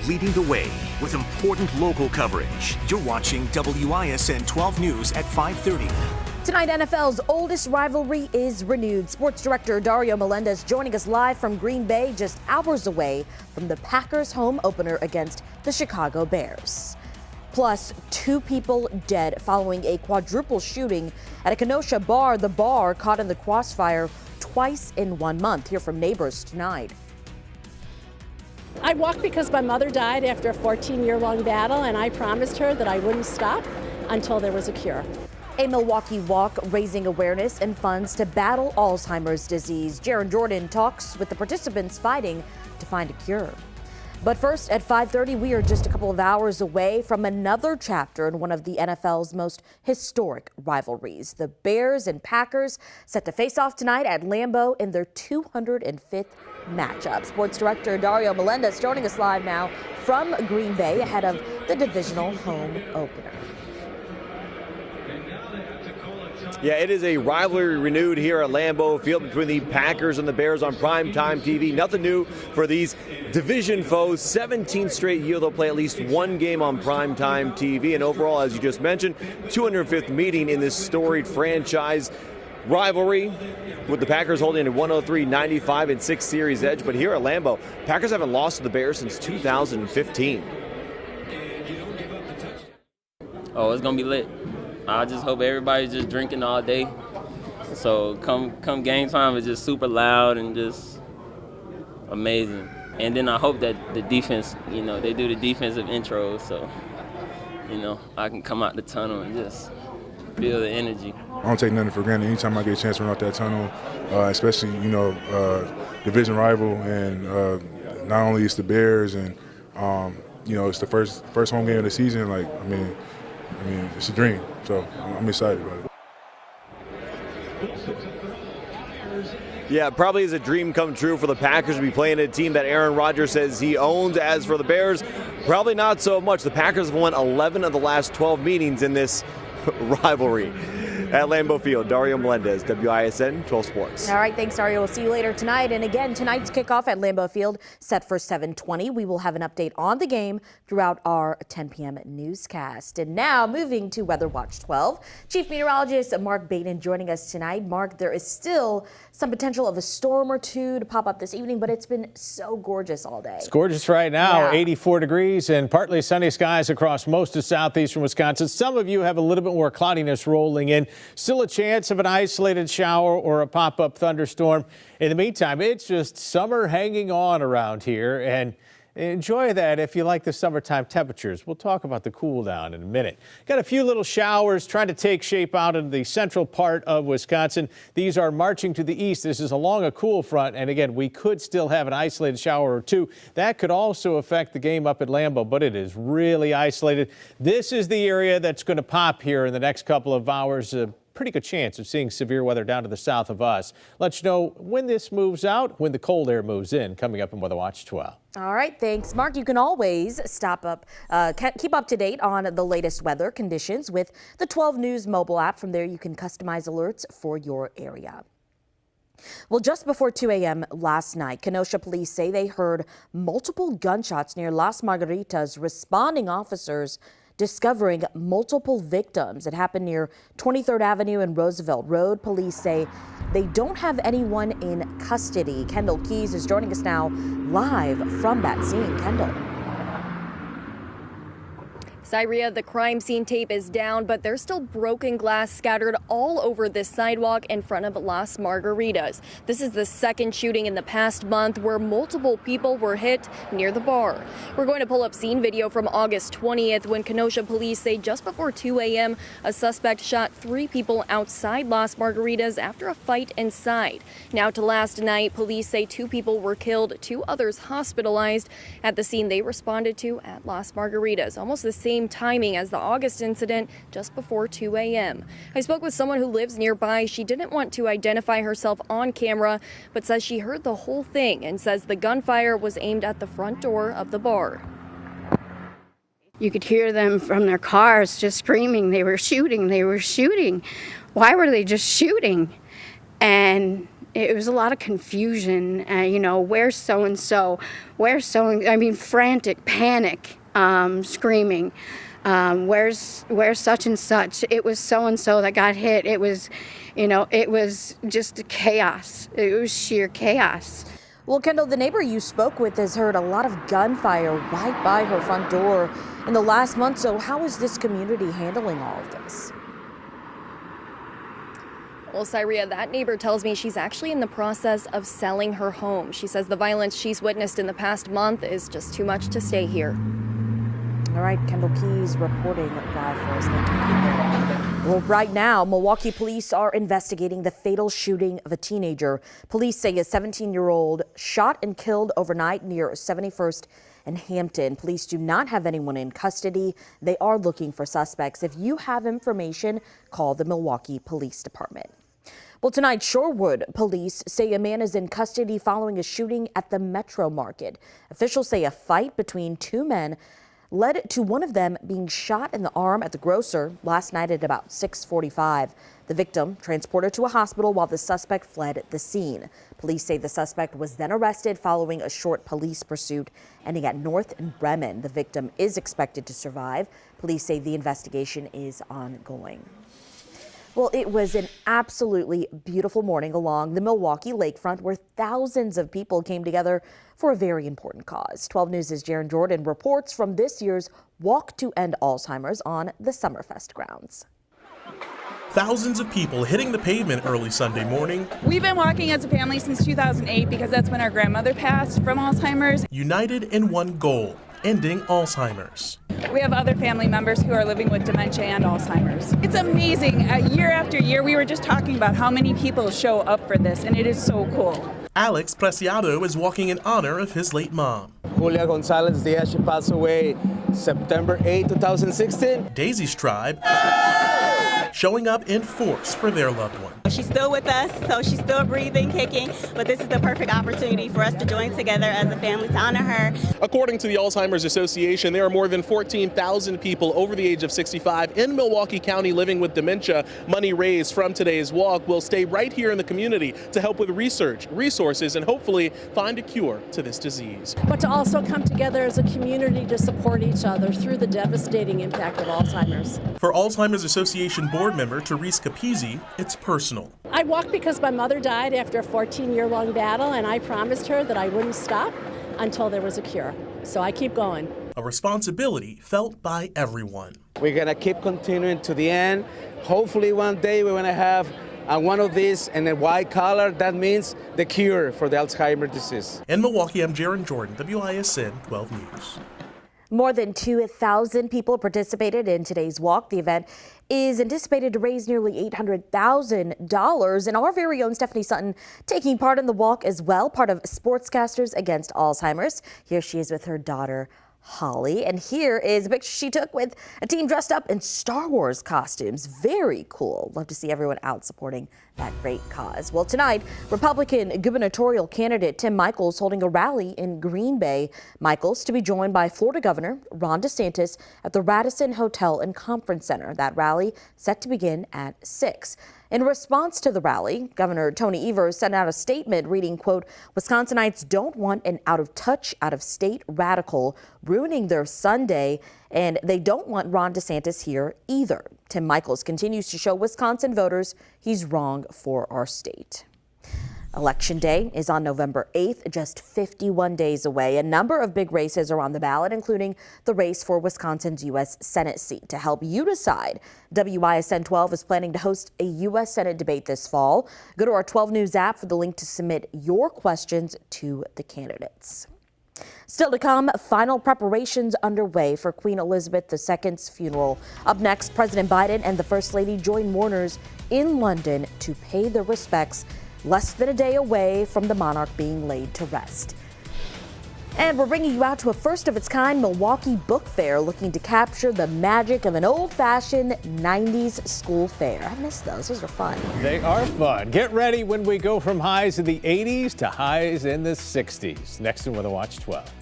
leading the way with important local coverage. You're watching WISN 12 News at 5:30. Tonight, NFL's oldest rivalry is renewed. Sports director Dario Melendez joining us live from Green Bay, just hours away from the Packers' home opener against the Chicago Bears. Plus, 2 people dead following a quadruple shooting at a Kenosha bar. The bar caught in the crossfire twice in 1 month. Hear from neighbors tonight. I walked because my mother died after a 14-year-long battle, and I promised her that I wouldn't stop until there was a cure. A Milwaukee walk raising awareness and funds to battle Alzheimer's disease. Jaron Jordan talks with the participants fighting to find a cure. But first, at 5:30, we are just a couple of hours away from another chapter in one of the NFL's most historic rivalries. The Bears and Packers set to face off tonight at Lambeau in their 205th matchup. Sports director Dario Melendez joining us live now from Green Bay ahead of the divisional home opener. Yeah, it is a rivalry renewed here at Lambeau FIeld between the Packers and the Bears on primetime TV. Nothing new for these division foes. 17th straight year they'll play at least one game on primetime TV. And overall, as you just mentioned, 205th meeting in this storied franchise rivalry, with the Packers holding a 103-95 and 6 series edge. But here at Lambeau, Packers haven't lost to the Bears since 2015. Oh, it's going to be lit. I just hope everybody's just drinking all day. So come game time, it's just super loud and just amazing. And then I hope that the defense, they do the defensive intros, so, I can come out the tunnel and just feel the energy. I don't take nothing for granted. Anytime I get a chance to run out that tunnel, especially, division rival, and not only it's the Bears and, it's the first home game of the season. I mean, it's a dream, so I'm excited about it. Yeah, it probably is a dream come true for the Packers to be playing a team that Aaron Rodgers says he owns. As for the Bears, probably not so much. The Packers have won 11 of the last 12 meetings in this rivalry. At Lambeau FIeld, Dario Melendez, WISN 12 Sports. All right, thanks, Dario. We'll see you later tonight. And again, tonight's kickoff at Lambeau FIeld set for 7:20. We will have an update on the game throughout our 10 p.m. newscast. And now, moving to Weather Watch 12, Chief Meteorologist Mark Baden joining us tonight. Mark, there is still some potential of a storm or two to pop up this evening, but it's been so gorgeous all day. It's gorgeous right now, yeah. 84 degrees and partly sunny skies across most of southeastern Wisconsin. Some of you have a little bit more cloudiness rolling in. Still a chance of an isolated shower or a pop-up thunderstorm. In the meantime, it's just summer hanging on around here, and enjoy that if you like the summertime temperatures. We'll talk about the cool down in a minute. Got a few little showers trying to take shape out in the central part of Wisconsin. These are marching to the east. This is along a cool front, and again, we could still have an isolated shower or two. That could also affect the game up at Lambeau, but it is really isolated. This is the area that's going to pop here in the next couple of hours. Pretty good chance of seeing severe weather down to the south of us. Let you know when this moves out, when the cold air moves in, coming up in Weather Watch 12. All right, thanks, Mark. You can always keep up to date on the latest weather conditions with the 12 News mobile app. From there, you can customize alerts for your area. Well, just before 2 a.m. last night, Kenosha police say they heard multiple gunshots near Las Margaritas. Responding officers discovering multiple victims. It happened near 23rd Avenue and Roosevelt Road. Police say they don't have anyone in custody. Kendall Keys is joining us now live from that scene. Kendall. Syria, the crime scene tape is down, but there's still broken glass scattered all over this sidewalk in front of Las Margaritas. This is the second shooting in the past month where multiple people were hit near the bar. We're going to pull up scene video from August 20th when Kenosha police say just before 2 a.m. a suspect shot 3 people outside Las Margaritas after a fight inside. Now to last night, police say 2 people were killed, 2 others hospitalized at the scene they responded to at Las Margaritas. Almost the same timing as the August incident just before 2 a.m. I spoke with someone who lives nearby. She didn't want to identify herself on camera, but says she heard the whole thing and says the gunfire was aimed at the front door of the bar. You could hear them from their cars just screaming. They were shooting. They were shooting. Why were they just shooting? And it was a lot of confusion. You know, where's so-and-so? Where's I mean, frantic, panic, screaming. Where's such and such? It was so-and-so that got hit. It was, you know, it was just chaos. It was sheer chaos. Well, Kendall, the neighbor you spoke with has heard a lot of gunfire right by her front door in the last month. So how is this community handling all of this? Well, Syria, that neighbor tells me she's actually in the process of selling her home. She says the violence she's witnessed in the past month is just too much to stay here. All right, Kendall Keys reporting live for us. Thank you. Well, right now, Milwaukee police are investigating the fatal shooting of a teenager. Police say a 17-year-old shot and killed overnight near 71st and Hampton. Police do not have anyone in custody. They are looking for suspects. If you have information, call the Milwaukee Police Department. Well, tonight, Shorewood police say a man is in custody following a shooting at the Metro Market. Officials say a fight between two men led to one of them being shot in the arm at the grocer last night at about 6:45. The victim transported to a hospital while the suspect fled the scene. Police say the suspect was then arrested following a short police pursuit ending at North and Bremen. The victim is expected to survive. Police say the investigation is ongoing. Well, it was an absolutely beautiful morning along the Milwaukee lakefront where thousands of people came together for a very important cause. 12 News' Jaron Jordan reports from this year's Walk to End Alzheimer's on the Summerfest grounds. Thousands of people hitting the pavement early Sunday morning. We've been walking as a family since 2008 because that's when our grandmother passed from Alzheimer's. United in one goal, ending Alzheimer's. We have other family members who are living with dementia and Alzheimer's. It's amazing. Year after year, we were just talking about how many people show up for this, and it is so cool. Alex Preciado is walking in honor of his late mom. Julia Gonzalez Diaz, she passed away September 8, 2016. Daisy's tribe showing up in force for their loved one. She's still with us, so she's still breathing, kicking, but this is the perfect opportunity for us to join together as a family to honor her. According to the Alzheimer's Association, there are more than 14,000 people over the age of 65 in Milwaukee County living with dementia. Money raised from today's walk will stay right here in the community to help with research, resources, and hopefully find a cure to this disease. But to also come together as a community to support each other through the devastating impact of Alzheimer's. For Alzheimer's Association board member Therese Capizzi, it's personal. I walked because my mother died after a 14-year-long battle, and I promised her that I wouldn't stop until there was a cure. So I keep going. A responsibility felt by everyone. We're going to keep continuing to the end. Hopefully one day we're going to have one of these in a white collar. That means the cure for the Alzheimer's disease. In Milwaukee, I'm Jaron Jordan, WISN 12 News. More than 2,000 people participated in today's walk. The event is anticipated to raise nearly $800,000. And our very own Stephanie Sutton taking part in the walk as well, part of Sportscasters Against Alzheimer's. Here she is with her daughter, Holly. And here is a picture she took with a team dressed up in Star Wars costumes. Very cool. Love to see everyone out supporting that great cause. Well, tonight, Republican gubernatorial candidate Tim Michels holding a rally in Green Bay. Michels to be joined by Florida Governor Ron DeSantis at the Radisson Hotel and Conference Center. That rally set to begin at 6. In response to the rally, Governor Tony Evers sent out a statement reading, quote, Wisconsinites don't want an out-of-touch, out-of-state radical ruining their Sunday, and they don't want Ron DeSantis here either. Tim Michels continues to show Wisconsin voters he's wrong for our state. Election Day is on November 8th, just 51 days away. A number of big races are on the ballot, including the race for Wisconsin's U.S. Senate seat. To help you decide, WISN 12 is planning to host a U.S. Senate debate this fall. Go to our 12 News app for the link to submit your questions to the candidates. Still to come, final preparations underway for Queen Elizabeth II's funeral. Up next, President Biden and the First Lady join mourners in London to pay their respects less than a day away from the monarch being laid to rest. And we're bringing you out to a first-of-its-kind Milwaukee book fair looking to capture the magic of an old-fashioned 90s school fair. I miss those. Those are fun. They are fun. Get ready when we go from highs in the 80s to highs in the 60s. Next in Weather Watch 12.